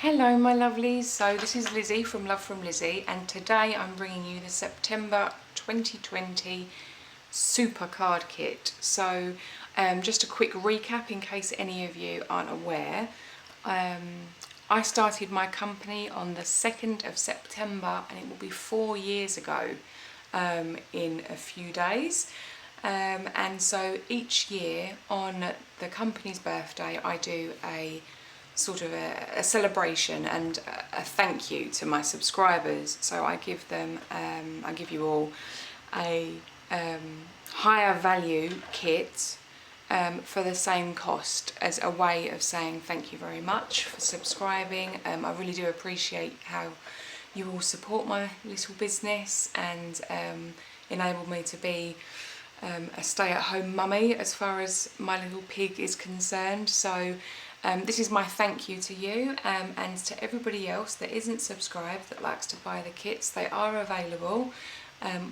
Hello my lovelies, so this is Lizzie from Love from Lizzie, and today I'm bringing you the September 2020 Super Card Kit. So just a quick recap in case any of you aren't aware. I started my company on the 2nd of September and it will be 4 years ago in a few days. And so each year on the company's birthday I do a sort of a celebration and a thank you to my subscribers. So I give them, I give you all a higher value kit for the same cost, as a way of saying thank you very much for subscribing. I really do appreciate how you all support my little business and enable me to be a stay-at-home mummy as far as my little pig is concerned. So this is my thank you to you, and to everybody else that isn't subscribed that likes to buy the kits. They are available,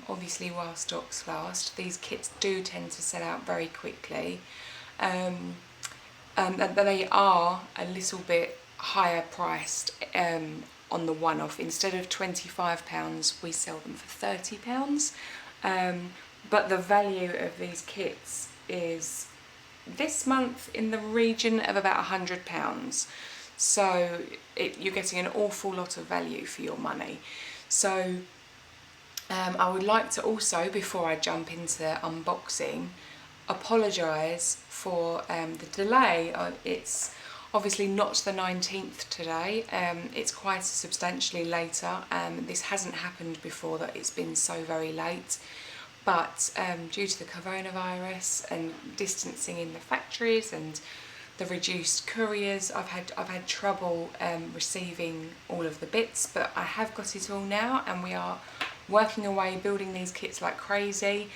obviously while stocks last. These kits do tend to sell out very quickly, and they are a little bit higher priced on the one-off. Instead of £25 we sell them for £30, but the value of these kits is this month in the region of about £100, so you're getting an awful lot of value for your money. So I would like to also, before I jump into unboxing, apologise for the delay. It's obviously not the 19th today, it's quite substantially later. This hasn't happened before, that it's been so very late. But due to the coronavirus and distancing in the factories and the reduced couriers, I've had trouble receiving all of the bits, but I have got it all now, and we are working away building these kits like crazy.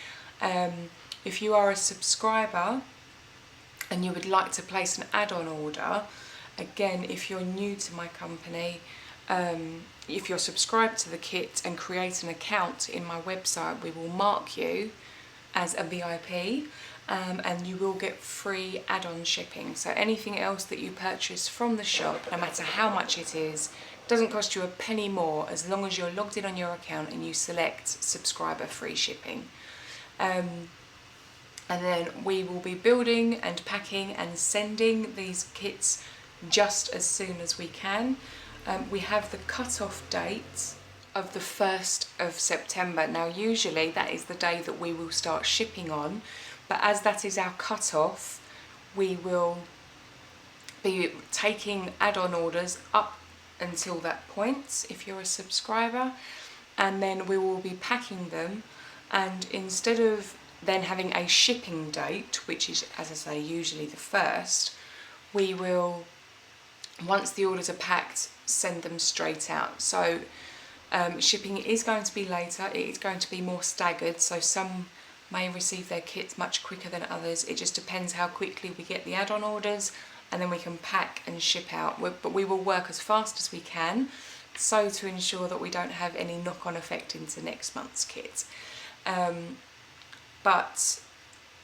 If you are a subscriber and you would like to place an add-on order, again, if you're new to my company, if you're subscribed to the kit and create an account in my website, we will mark you as a VIP, and you will get free add-on shipping. So anything else that you purchase from the shop, no matter how much it is, doesn't cost you a penny more as long as you're logged in on your account and you select subscriber free shipping. And then we will be building and packing and sending these kits just as soon as we can. We have the cut-off date of the 1st of September. Now usually that is the day that we will start shipping on, but as that is our cut-off, we will be taking add-on orders up until that point if you're a subscriber, and then we will be packing them, and instead of then having a shipping date, which is, as I say, usually the 1st, we will, once the orders are packed, send them straight out. So shipping is going to be later, it is going to be more staggered, so some may receive their kits much quicker than others. It just depends how quickly we get the add-on orders, and then we can pack and ship out. But we will work as fast as we can, so to ensure that we don't have any knock-on effect into next month's kit. But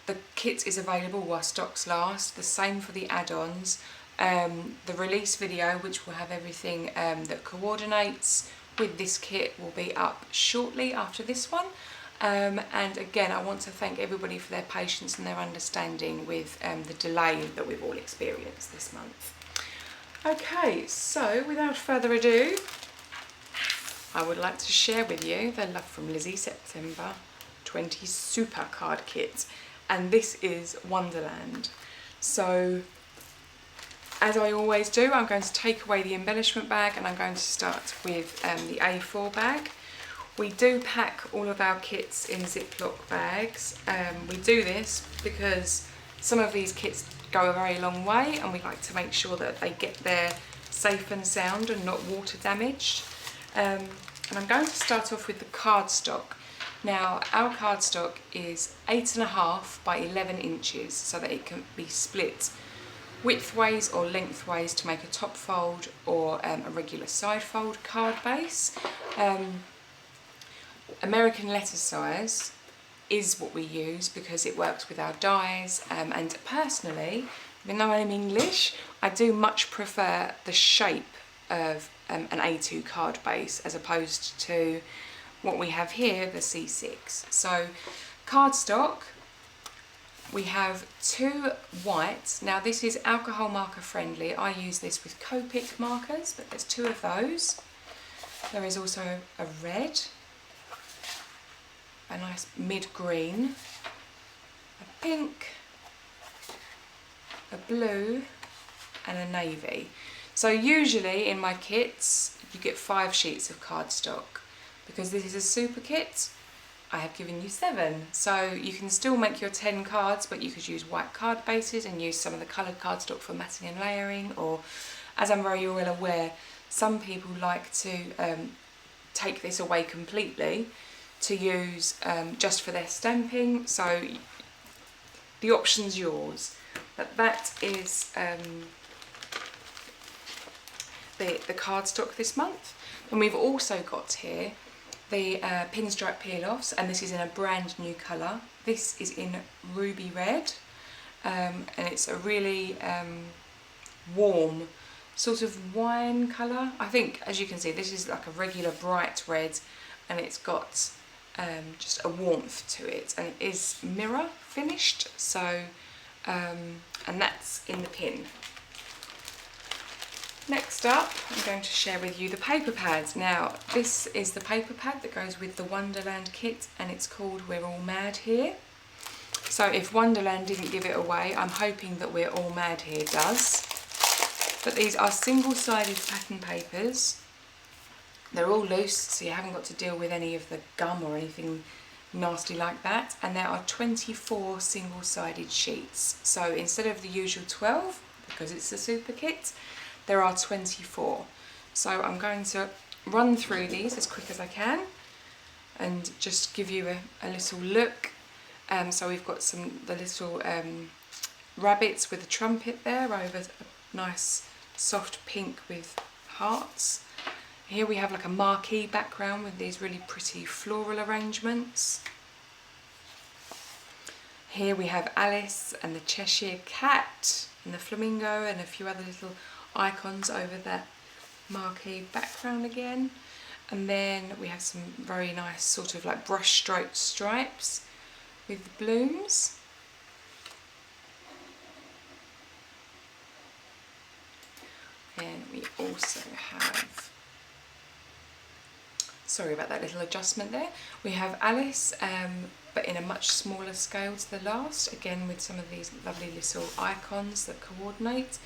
the kit is available while stocks last, the same for the add-ons. The release video, which will have everything that coordinates with this kit, will be up shortly after this one. And again, I want to thank everybody for their patience and their understanding with the delay that we've all experienced this month. Okay, so without further ado, I would like to share with you the Love from Lizzie September 20 Super Card Kit, and this is Wonderland. So as I always do, I'm going to take away the embellishment bag and I'm going to start with the A4 bag. We do pack all of our kits in Ziploc bags. We do this because some of these kits go a very long way and we like to make sure that they get there safe and sound and not water damaged. And I'm going to start off with the cardstock. Now, our cardstock is 8.5 by 11 inches so that it can be split widthways or lengthways to make a top fold or a regular side fold card base. American letter size is what we use because it works with our dies, and personally, even though I'm English, I do much prefer the shape of an A2 card base as opposed to what we have here, the C6. So cardstock, we have 2 whites. Now this is alcohol marker friendly. I use this with Copic markers, but there's 2 of those. There is also a red, a nice mid-green, a pink, a blue and a navy. So usually in my kits you get 5 sheets of cardstock. Because this is a super kit, I have given you 7. So you can still make your 10 cards, but you could use white card bases and use some of the coloured cardstock for matting and layering, or, as I'm very well aware, some people like to take this away completely to use just for their stamping. So the option's yours. But that is the cardstock this month. And we've also got here the pinstripe peel-offs, and this is in a brand new colour. This is in ruby red, and it's a really warm sort of wine colour. I think, as you can see, this is like a regular bright red, and it's got just a warmth to it, and it is mirror finished. So and that's in the pin. Next up, I'm going to share with you the paper pads. Now, this is the paper pad that goes with the Wonderland kit, and it's called We're All Mad Here. So if Wonderland didn't give it away, I'm hoping that We're All Mad Here does. But these are single-sided pattern papers. They're all loose, so you haven't got to deal with any of the gum or anything nasty like that. And there are 24 single-sided sheets. So instead of the usual 12, because it's a super kit, there are 24. So I'm going to run through these as quick as I can and just give you a little look. So we've got the little rabbits with a trumpet there over a nice soft pink with hearts. Here we have like a marquee background with these really pretty floral arrangements. Here we have Alice and the Cheshire Cat and the flamingo and a few other little icons over that marquee background again. And then we have some very nice sort of like brush stroke stripes with the blooms. And we also have, sorry about that little adjustment there, we have Alice but in a much smaller scale to the last, again with some of these lovely little icons that coordinate.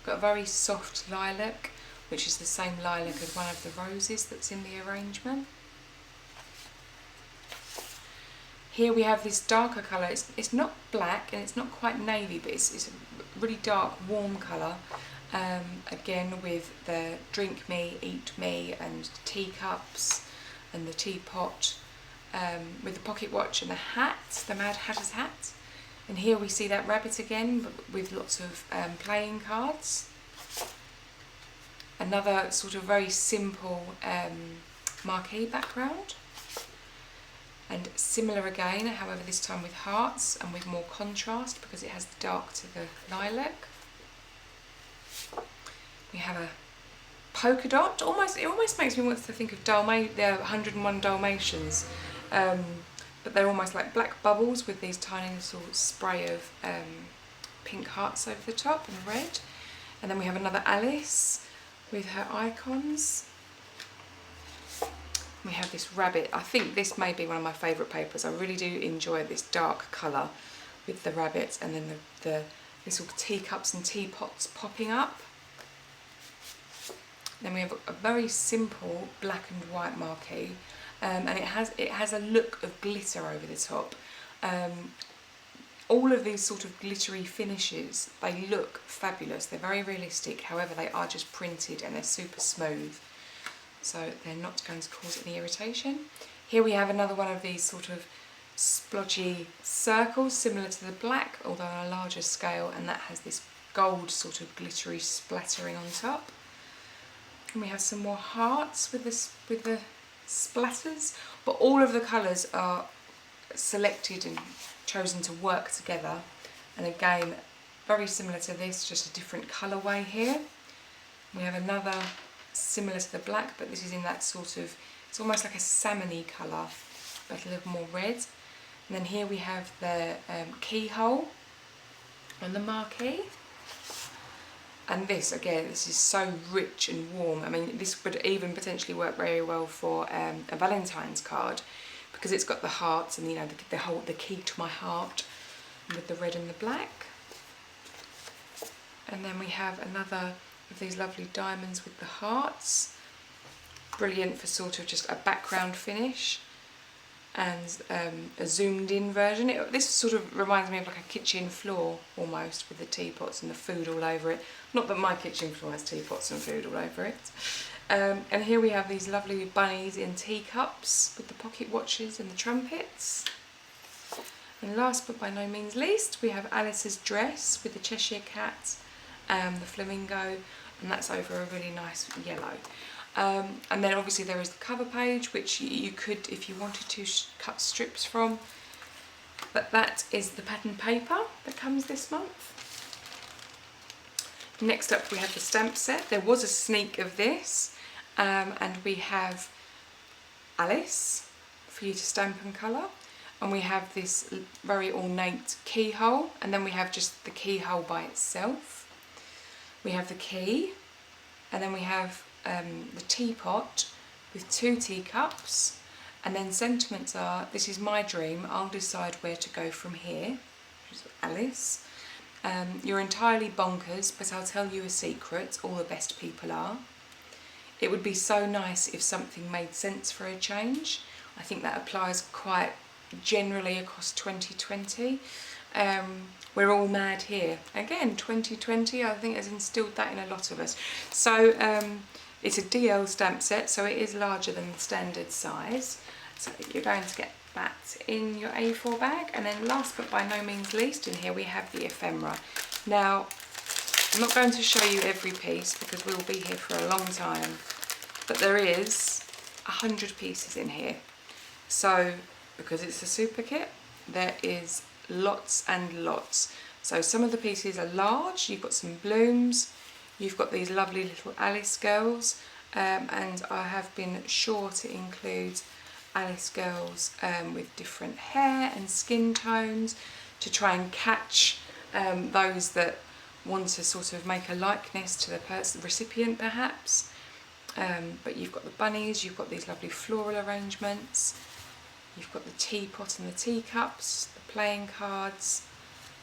Got a very soft lilac, which is the same lilac as one of the roses that's in the arrangement. Here we have this darker colour. It's not black and it's not quite navy, but it's a really dark, warm colour. Again with the drink me, eat me, and teacups and the teapot, with the pocket watch and the hat, the Mad Hatter's hat. And here we see that rabbit again, but with lots of playing cards. Another sort of very simple marquee background. And similar again, however this time with hearts and with more contrast because it has the dark to the lilac. We have a polka dot. It almost makes me want to think of the 101 Dalmatians. But they're almost like black bubbles with these tiny little spray of pink hearts over the top and red. And then we have another Alice with her icons. We have this rabbit. I think this may be one of my favourite papers. I really do enjoy this dark colour with the rabbit and then the little teacups and teapots popping up. Then we have a very simple black and white marquee. And it has a look of glitter over the top. All of these sort of glittery finishes, they look fabulous. They're very realistic, however they are just printed and they're super smooth. So they're not going to cause any irritation. Here we have another one of these sort of splodgy circles, similar to the black, although on a larger scale, and that has this gold sort of glittery splattering on top. And we have some more hearts with the splatters, but all of the colours are selected and chosen to work together, and again very similar to this, just a different colourway here. We have another similar to the black, but this is in that sort of, it's almost like a salmony colour, but a little more red. And then here we have the keyhole on the marquee. And this, again, this is so rich and warm. I mean, this would even potentially work very well for a Valentine's card, because it's got the hearts and, you know, the key to my heart with the red and the black. And then we have another of these lovely diamonds with the hearts. Brilliant for sort of just a background finish. And a zoomed in version. This sort of reminds me of like a kitchen floor almost, with the teapots and the food all over it. Not that my kitchen floor has teapots and food all over it. And here we have these lovely bunnies in teacups with the pocket watches and the trumpets. And last but by no means least, we have Alice's dress with the Cheshire cat and the flamingo, and that's over a really nice yellow. And then obviously there is the cover page, which you could, if you wanted to, cut strips from. But that is the pattern paper that comes this month. Next up we have the stamp set. There was a sneak of this, and we have Alice for you to stamp and colour. And we have this very ornate keyhole, and then we have just the keyhole by itself. We have the key, and then we have the teapot with 2 teacups, and then sentiments are, this is my dream, I'll decide where to go from here, which is Alice. You're entirely bonkers, but I'll tell you a secret, all the best people are. It would be so nice if something made sense for a change. I think that applies quite generally across 2020. We're all mad here. Again, 2020, I think, has instilled that in a lot of us. So it's a DL stamp set, so it is larger than the standard size. So you're going to get that in your A4 bag. And then last but by no means least, in here we have the ephemera. Now, I'm not going to show you every piece because we'll be here for a long time, but there is 100 pieces in here. So, because it's a super kit, there is lots and lots. So some of the pieces are large, you've got some blooms, you've got these lovely little Alice girls, and I have been sure to include Alice girls with different hair and skin tones to try and catch those that want to sort of make a likeness to the recipient perhaps. But you've got the bunnies, you've got these lovely floral arrangements, you've got the teapot and the teacups, the playing cards,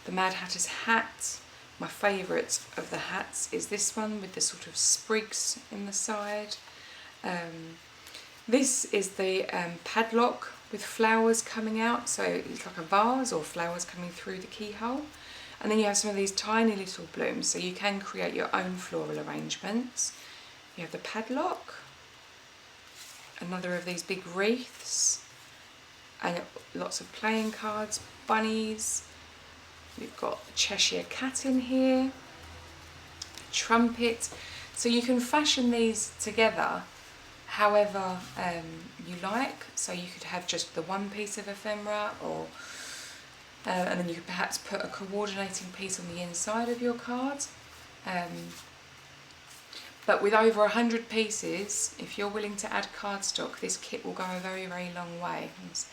the Mad Hatter's hat. My favourite of the hats is this one with the sort of sprigs in the side. This is the padlock with flowers coming out, so it's like a vase or flowers coming through the keyhole. And then you have some of these tiny little blooms, so you can create your own floral arrangements. You have the padlock, another of these big wreaths, and lots of playing cards, bunnies. We've got the Cheshire cat in here, the trumpet. So you can fashion these together however you like. So you could have just the one piece of ephemera, or and then you could perhaps put a coordinating piece on the inside of your card. But with over 100 pieces, if you're willing to add cardstock, this kit will go a very, very long way. There's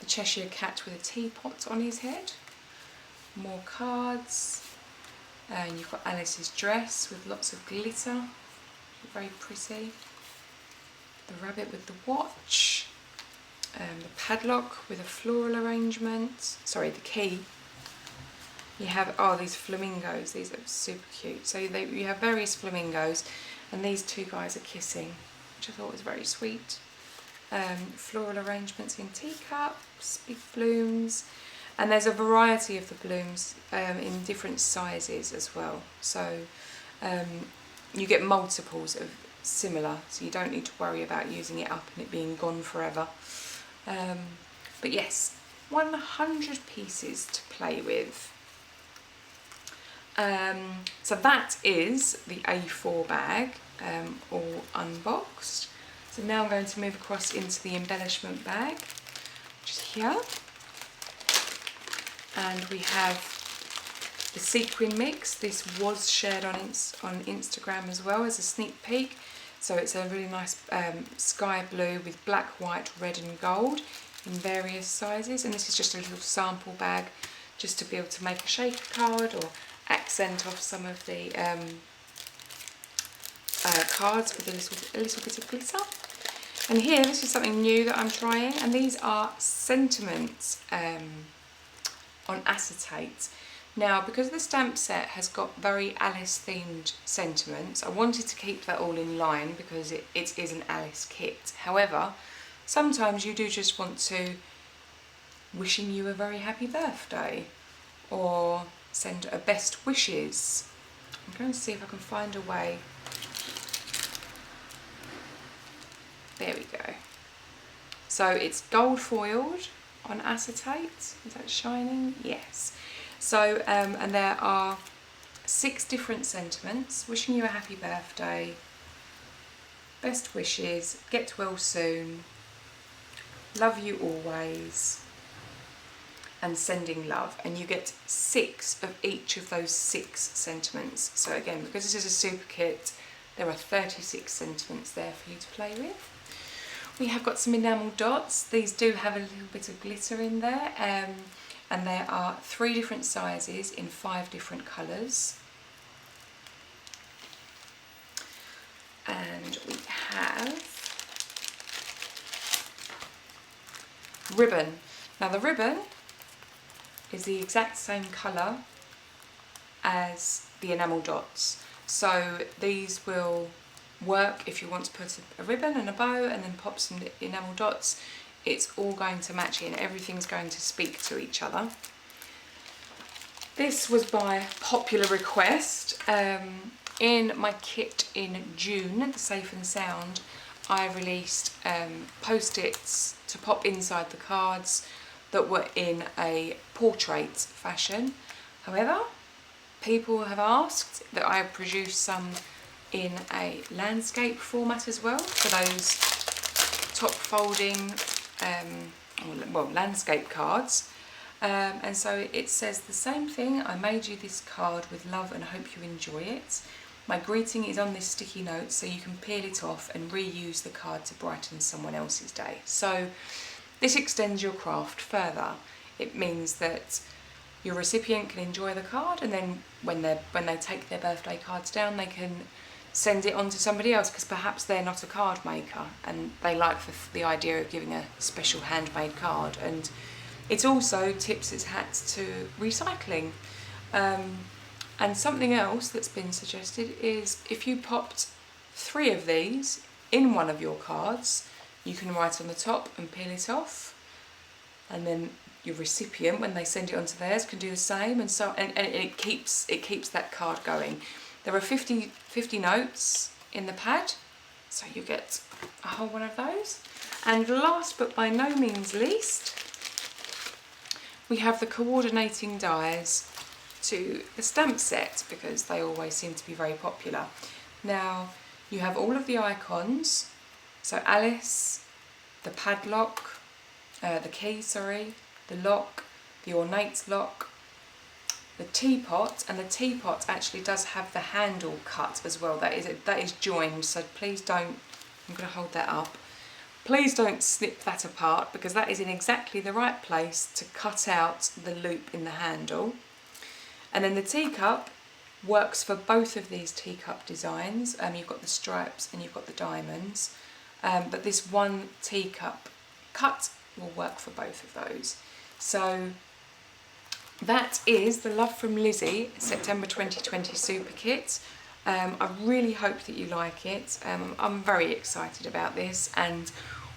the Cheshire cat with a teapot on his head. More cards. And you've got Alice's dress with lots of glitter. Very pretty. The rabbit with the watch. The padlock with a floral arrangement. Sorry, the key. You have, oh, these flamingos. These are super cute. So you have various flamingos, and these two guys are kissing, which I thought was very sweet. Floral arrangements in teacups, big blooms, and there's a variety of the blooms in different sizes as well. So you get multiples of similar, so you don't need to worry about using it up and it being gone forever. But yes, 100 pieces to play with. So that is the A4 bag, all unboxed. So now I'm going to move across into the embellishment bag, which is here. And we have the Sequin mix. This was shared on Instagram as well as a sneak peek. So it's a really nice sky blue with black, white, red and gold in various sizes. And this is just a little sample bag just to be able to make a shaker card or accent off some of the cards with a little bit of glitter. And here, this is something new that I'm trying, and these are sentiments on acetate. Now, because the stamp set has got very Alice themed sentiments, I wanted to keep that all in line because it is an Alice kit. However, sometimes you do just want to wishing you a very happy birthday or send a best wishes. I'm going to see if I can find a way. There we go. So it's gold foiled on acetate. Is that shining? Yes. So, and there are 6 different sentiments. Wishing you a happy birthday, best wishes, get well soon, love you always, and sending love. And you get 6 of each of those 6 sentiments. So again, because this is a super kit, there are 36 sentiments there for you to play with. We have got some enamel dots. These do have a little bit of glitter in there. And there are 3 different sizes in 5 different colours. And we have ribbon. Now the ribbon is the exact same colour as the enamel dots. So these will work if you want to put a ribbon and a bow and then pop some enamel dots. It's all going to match in, everything's going to speak to each other. This was by popular request. In my kit in June, the Safe and Sound, I released post-its to pop inside the cards that were in a portrait fashion. However, people have asked that I produce some in a landscape format as well for those top folding landscape cards, and so it says the same thing. I made you this card with love and hope you enjoy it. My greeting is on this sticky note so you can peel it off and reuse the card to brighten someone else's day. So this extends your craft further. It means that your recipient can enjoy the card, and then when they take their birthday cards down, they can send it on to somebody else because perhaps they're not a card maker and they like the idea of giving a special handmade card. And it also tips its hat to recycling. And something else that's been suggested is if you popped 3 of these in one of your cards, you can write on the top and peel it off, and then your recipient, when they send it onto theirs, can do the same, and so and it keeps that card going. There are 50 notes in the pad, so you get a whole one of those. And last but by no means least, we have the coordinating dies to the stamp set because they always seem to be very popular. Now, you have all of the icons, so Alice, the padlock, the key, the lock, the ornate lock, the teapot, and the teapot actually does have the handle cut as well. That is joined, so please don't, I'm going to hold that up, please don't snip that apart because that is in exactly the right place to cut out the loop in the handle. And then the teacup works for both of these teacup designs. You've got the stripes and you've got the diamonds, but this one teacup cut will work for both of those. So that is the Love from Lizi September 2020 Super Kit. I really hope that you like it. I'm very excited about this, and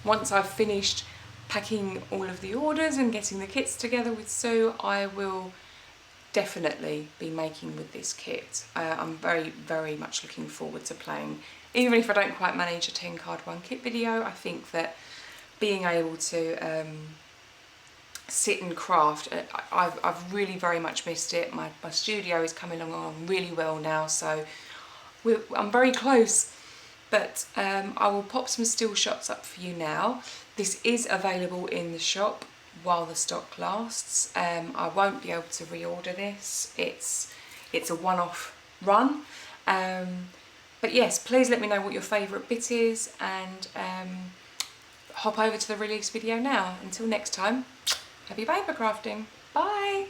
once I've finished packing all of the orders and getting the kits together with Sue, I will definitely be making with this kit. I'm very, very much looking forward to playing. Even if I don't quite manage a 10 card 1 kit video, I think that being able to sit and craft, I've really very much missed it. My studio is coming along really well now, so I'm very close, but I will pop some still shots up for you now. This is available in the shop while the stock lasts. I won't be able to reorder this. It's a one-off run. But yes, please let me know what your favourite bit is, and hop over to the release video now. Until next time, happy paper crafting. Bye!